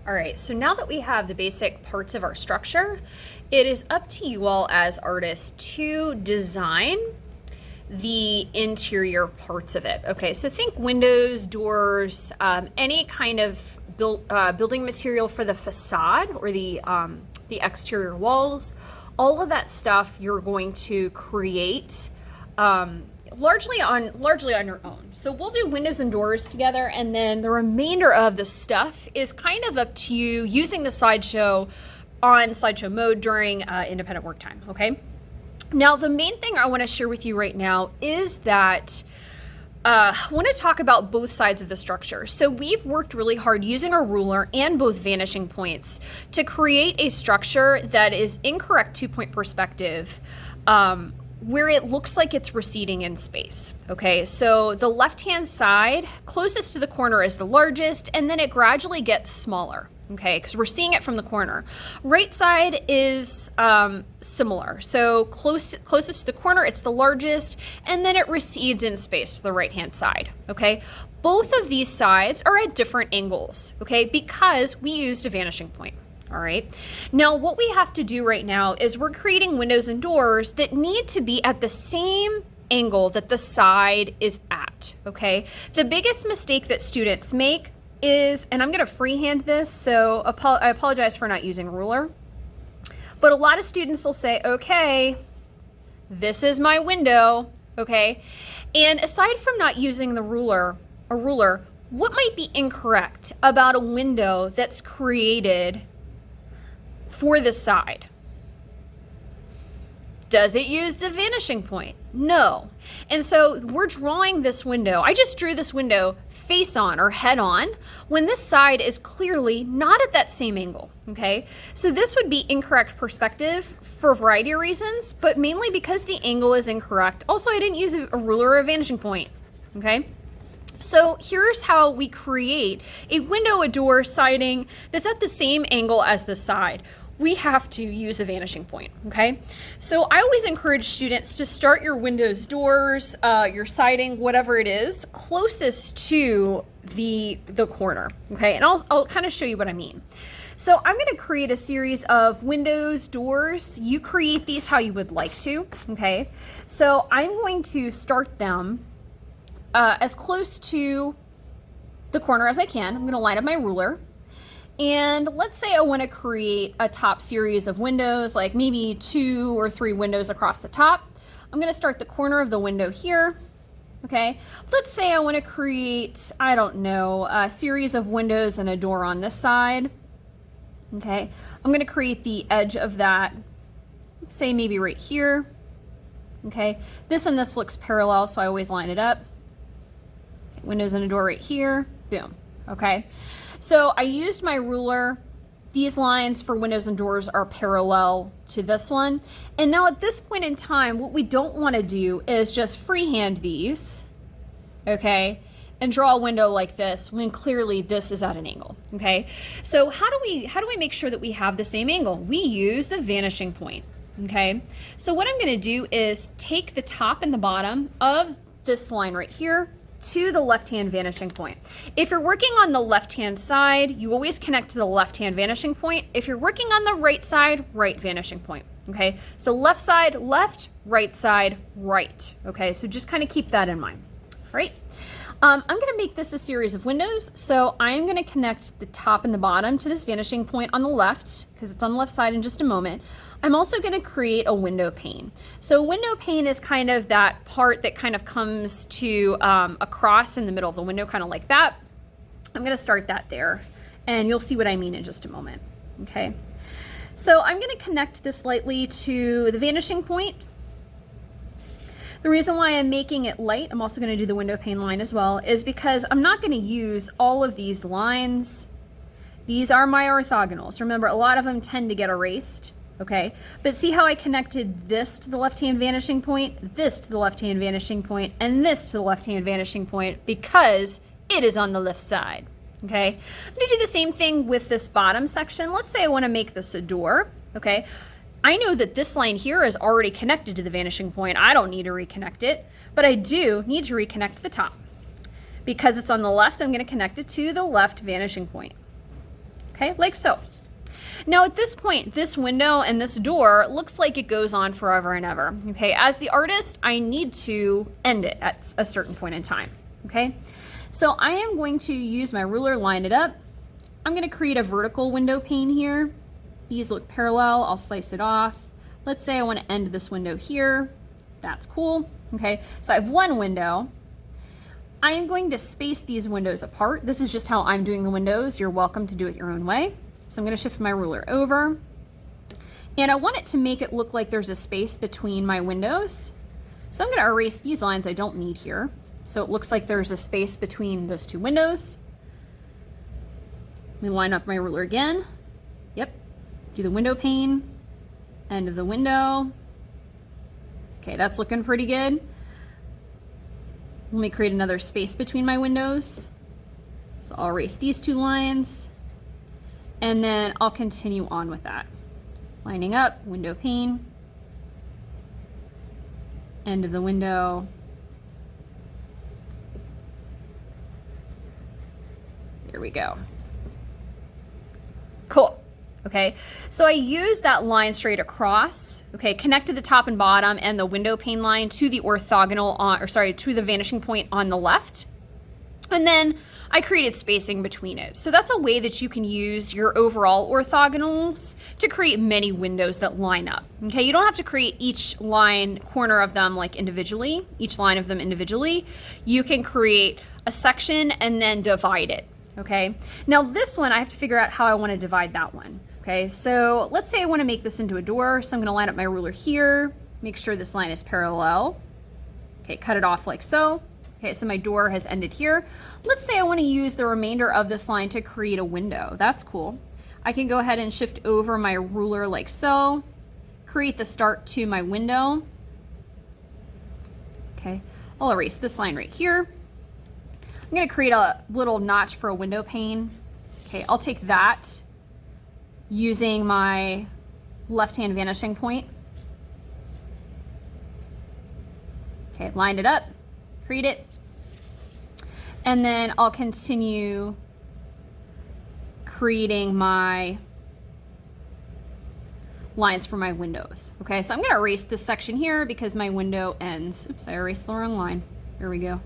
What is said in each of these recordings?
All right, so now that we have the basic parts of our structure, it is up to you all as artists to design the interior parts of it. Okay, so think windows, doors, any kind of building material for the facade or the exterior walls. All of that stuff you're going to create largely on your own. So we'll do windows and doors together, and then the remainder of the stuff is kind of up to you using the slideshow on slideshow mode during independent work time, okay? Now, the main thing I want to share with you right now is that I want to talk about both sides of the structure. So we've worked really hard using a ruler and both vanishing points to create a structure that is incorrect 2-point perspective, where it looks like it's receding in space. Okay, so the left-hand side closest to the corner is the largest, and then it gradually gets smaller. Okay, because we're seeing it from the corner. Right side is similar. So closest to the corner, it's the largest, and then it recedes in space to the right-hand side. Okay, both of these sides are at different angles. Okay, because we used a vanishing point. All right. Now, what we have to do right now is we're creating windows and doors that need to be at the same angle that the side is at. Okay. The biggest mistake that students make is, and I'm going to freehand this, so I apologize for not using a ruler, but a lot of students will say, okay, this is my window. Okay. And aside from not using a ruler, what might be incorrect about a window that's created for the side? Does it use the vanishing point? No. And so we're drawing this window. I just drew this window face on or head on when this side is clearly not at that same angle. Okay. So this would be incorrect perspective for a variety of reasons, but mainly because the angle is incorrect. Also, I didn't use a ruler or a vanishing point. Okay. So here's how we create a window, a door, siding that's at the same angle as the side. We have to use the vanishing point, okay? So I always encourage students to start your windows, doors, your siding, whatever it is, closest to the corner, okay? And I'll kind of show you what I mean. So I'm going to create a series of windows, doors. You create these how you would like to, okay? So I'm going to start them as close to the corner as I can. I'm going to line up my ruler. And let's say I want to create a top series of windows, like maybe 2 or 3 windows across the top. I'm going to start the corner of the window here. Okay. Let's say I want to create, I don't know, a series of windows and a door on this side. Okay. I'm going to create the edge of that, let's say maybe right here. Okay. This and this looks parallel, so I always line it up. Okay. Windows and a door right here. Boom. Okay. So I used my ruler. These lines for windows and doors are parallel to this one. And now at this point in time, what we don't want to do is just freehand these, okay, and draw a window like this when clearly this is at an angle, okay? So how do we make sure that we have the same angle? We use the vanishing point, okay? So what I'm going to do is take the top and the bottom of this line right here to the left-hand vanishing point. If you're working on the left-hand side, you always connect to the left-hand vanishing point. If you're working on the right side, right vanishing point, okay? So left side, left, right side, right, okay? So just kind of keep that in mind, all right? I'm gonna make this a series of windows, so I'm gonna connect the top and the bottom to this vanishing point on the left, because it's on the left side in just a moment. I'm also gonna create a window pane. So a window pane is kind of that part that kind of comes to across in the middle of the window, kind of like that. I'm gonna start that there, and you'll see what I mean in just a moment, okay? So I'm gonna connect this lightly to the vanishing point. The reason why I'm making it light, I'm also gonna do the window pane line as well, is because I'm not gonna use all of these lines. These are my orthogonals. Remember, a lot of them tend to get erased, okay? But see how I connected this to the left-hand vanishing point, this to the left-hand vanishing point, and this to the left-hand vanishing point because it is on the left side, okay? I'm gonna do the same thing with this bottom section. Let's say I wanna make this a door, okay? I know that this line here is already connected to the vanishing point. I don't need to reconnect it, but I do need to reconnect the top. Because it's on the left, I'm going to connect it to the left vanishing point. okay, like so. Now at this point, this window and this door looks like it goes on forever and ever, okay? As the artist, I need to end it at a certain point in time, okay? So I am going to use my ruler, line it up. I'm gonna create a vertical window pane here. These look parallel, I'll slice it off. Let's say I wanna end this window here. That's cool, okay? So I have one window. I am going to space these windows apart. This is just how I'm doing the windows. You're welcome to do it your own way. So I'm gonna shift my ruler over, and I want it to make it look like there's a space between my windows. So I'm gonna erase these lines I don't need here. So it looks like there's a space between those two windows. Let me line up my ruler again. Yep, do the window pane, end of the window. Okay, that's looking pretty good. Let me create another space between my windows. So I'll erase these two lines, and then I'll continue on with that. Lining up, window pane, end of the window. There we go. Cool. Okay, so I use that line straight across, okay, connected the top and bottom and the window pane line to the orthogonal to the vanishing point on the left. And then I created spacing between it. So that's a way that you can use your overall orthogonals to create many windows that line up. Okay, you don't have to create each corner of them like individually, each line of them individually. You can create a section and then divide it. Okay, now this one I have to figure out how I want to divide that one. Okay, so let's say I want to make this into a door. So I'm going to line up my ruler here, make sure this line is parallel. Okay, cut it off like so. Okay, so my door has ended here. Let's say I want to use the remainder of this line to create a window. That's cool. I can go ahead and shift over my ruler like so, create the start to my window. Okay, I'll erase this line right here. I'm going to create a little notch for a window pane. Okay, I'll take that using my left-hand vanishing point. Okay, lined it up, create it. And then I'll continue creating my lines for my windows. Okay, so I'm gonna erase this section here because my window ends. Oops, I erased the wrong line. Here we go.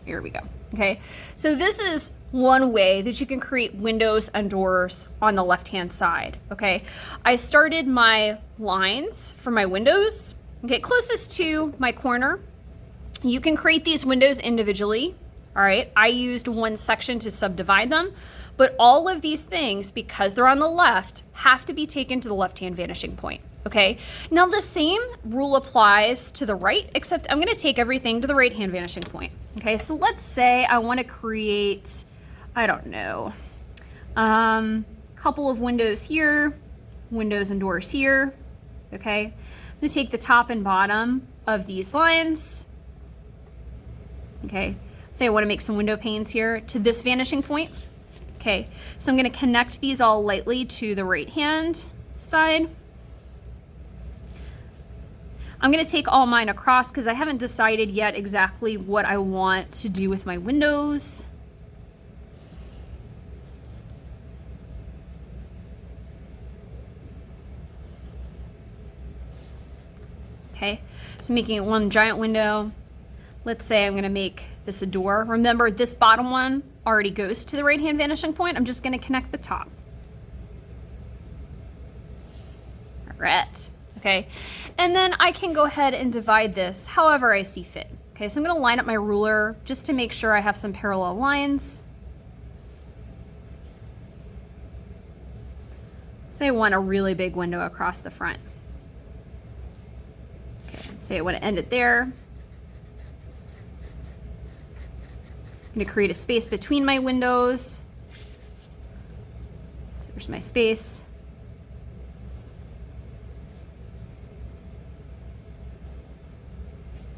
Here we go. Okay, so this is one way that you can create windows and doors on the left-hand side. Okay, I started my lines for my windows, okay, closest to my corner. You can create these windows individually. All right, I used one section to subdivide them, but all of these things, because they're on the left, have to be taken to the left-hand vanishing point. Okay, now the same rule applies to the right, except I'm going to take everything to the right-hand vanishing point. Okay, so let's say I want to create, I don't know, couple of windows here, windows and doors here. Okay, I'm going to take the top and bottom of these lines. Okay, say I want to make some window panes here to this vanishing point. Okay, so I'm going to connect these all lightly to the right-hand side. I'm going to take all mine across because I haven't decided yet exactly what I want to do with my windows. Okay, so making it one giant window. Let's say I'm going to make this a door. Remember, this bottom one already goes to the right-hand vanishing point. I'm just going to connect the top. All right. Okay, and then I can go ahead and divide this however I see fit. Okay, so I'm going to line up my ruler just to make sure I have some parallel lines. Say I want a really big window across the front. Okay, say I want to end it there. I'm going to create a space between my windows. There's my space.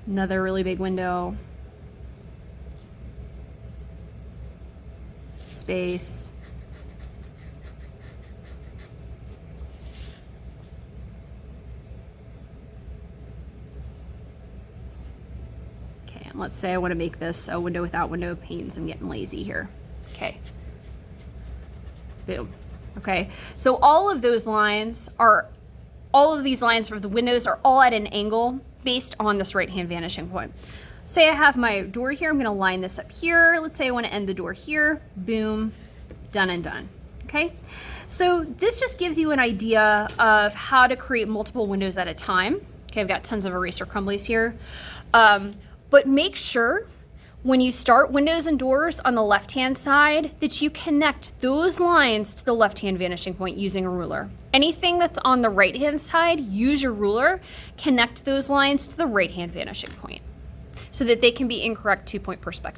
Another really big window. Space. Okay, and let's say I want to make this a window without window panes. I'm getting lazy here. Okay. boom. Okay, so all of these lines for the windows are all at an angle based on this right-hand vanishing point. Say I have my door here, I'm gonna line this up here. Let's say I wanna end the door here, boom, done and done, okay? So this just gives you an idea of how to create multiple windows at a time. Okay, I've got tons of eraser crumblies here. But make sure when you start windows and doors on the left-hand side that you connect those lines to the left-hand vanishing point using a ruler. Anything that's on the right-hand side, use your ruler, connect those lines to the right-hand vanishing point so that they can be in correct 2-point perspective.